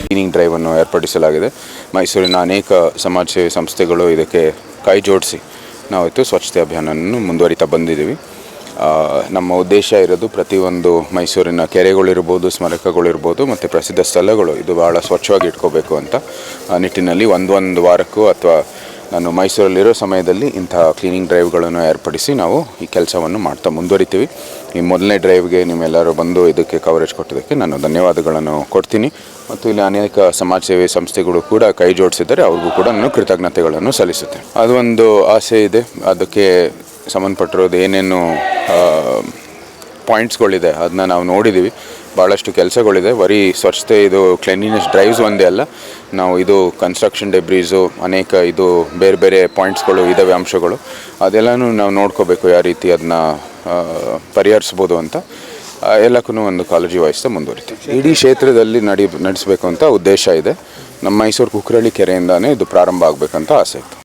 Cleaning ಡ್ರೈವನ್ನು ಏರ್ಪಡಿಸಲಾಗಿದೆ. ಮೈಸೂರಿನ ಅನೇಕ ಸಮಾಜ ಸೇವೆ ಸಂಸ್ಥೆಗಳು ಇದಕ್ಕೆ ಕೈ ಜೋಡಿಸಿ ನಾವಿತ್ತು ಸ್ವಚ್ಛತೆ ಅಭಿಯಾನವನ್ನು ಮುಂದುವರಿತಾ ಬಂದಿದ್ದೀವಿ. ನಮ್ಮ ಉದ್ದೇಶ ಇರೋದು ಪ್ರತಿಯೊಂದು ಮೈಸೂರಿನ ಕೆರೆಗಳಿರ್ಬೋದು, ಸ್ಮಾರಕಗಳಿರ್ಬೋದು ಮತ್ತು ಪ್ರಸಿದ್ಧ ಸ್ಥಳಗಳು ಇದು ಭಾಳ ಸ್ವಚ್ಛವಾಗಿ ಇಟ್ಕೋಬೇಕು ಅಂತ ನಿಟ್ಟಿನಲ್ಲಿ ಒಂದು ವಾರಕ್ಕೂ ಅಥವಾ ನಾನು ಮೈಸೂರಲ್ಲಿರೋ ಸಮಯದಲ್ಲಿ ಇಂಥ ಕ್ಲೀನಿಂಗ್ ಡ್ರೈವ್ಗಳನ್ನು ಏರ್ಪಡಿಸಿ ನಾವು ಈ ಕೆಲಸವನ್ನು ಮಾಡ್ತಾ ಮುಂದುವರಿತೀವಿ. ಈ ಮೊದಲನೇ ಡ್ರೈವ್ಗೆ ನಿಮ್ಮೆಲ್ಲರೂ ಬಂದು ಇದಕ್ಕೆ ಕವರೇಜ್ ಕೊಟ್ಟೋದಕ್ಕೆ ನಾನು ಧನ್ಯವಾದಗಳನ್ನು ಕೊಡ್ತೀನಿ. ಮತ್ತು ಇಲ್ಲಿ ಅನೇಕ ಸಮಾಜ ಸೇವೆ ಸಂಸ್ಥೆಗಳು ಕೂಡ ಕೈ ಜೋಡಿಸಿದ್ದಾರೆ, ಅವ್ರಿಗೂ ಕೂಡ ನಾನು ಕೃತಜ್ಞತೆಗಳನ್ನು ಸಲ್ಲಿಸುತ್ತೆ. ಅದು ಒಂದು ಆಸೆ ಇದೆ, ಅದಕ್ಕೆ ಸಂಬಂಧಪಟ್ಟಿರೋದು ಏನೇನು ಪಾಯಿಂಟ್ಸ್ಗಳಿದೆ ಅದನ್ನ ನಾವು ನೋಡಿದ್ದೀವಿ. ಭಾಳಷ್ಟು ಕೆಲಸಗಳಿದೆ. ಬರೀ ಸ್ವಚ್ಛತೆ ಇದು ಕ್ಲೀನಿನೆಸ್ ಡ್ರೈವ್ಸ್ ಒಂದೇ ಅಲ್ಲ, ನಾವು ಇದು ಕನ್ಸ್ಟ್ರಕ್ಷನ್ ಡೆಬ್ರೀಸು ಅನೇಕ ಇದು ಬೇರೆ ಬೇರೆ ಪಾಯಿಂಟ್ಸ್ಗಳು ಇದ್ದಾವೆ, ಅಂಶಗಳು ಅದೆಲ್ಲನೂ ನಾವು ನೋಡ್ಕೋಬೇಕು, ಯಾವ ರೀತಿ ಅದನ್ನ ಪರಿಹರಿಸ್ಬೋದು ಅಂತ ಎಲ್ಲಕ್ಕೂ ಒಂದು ಕಾಳಜಿ ವಹಿಸ್ತಾ ಮುಂದುವರಿತೀವಿ. ಇಡೀ ಕ್ಷೇತ್ರದಲ್ಲಿ ನಡೆಸಬೇಕು ಅಂತ ಉದ್ದೇಶ ಇದೆ. ನಮ್ಮ ಮೈಸೂರು ಕುಕ್ಕರಳ್ಳಿ ಕೆರೆಯಿಂದಾನೇ ಇದು ಪ್ರಾರಂಭ ಆಗಬೇಕಂತ ಆಸೆ ಇತ್ತು.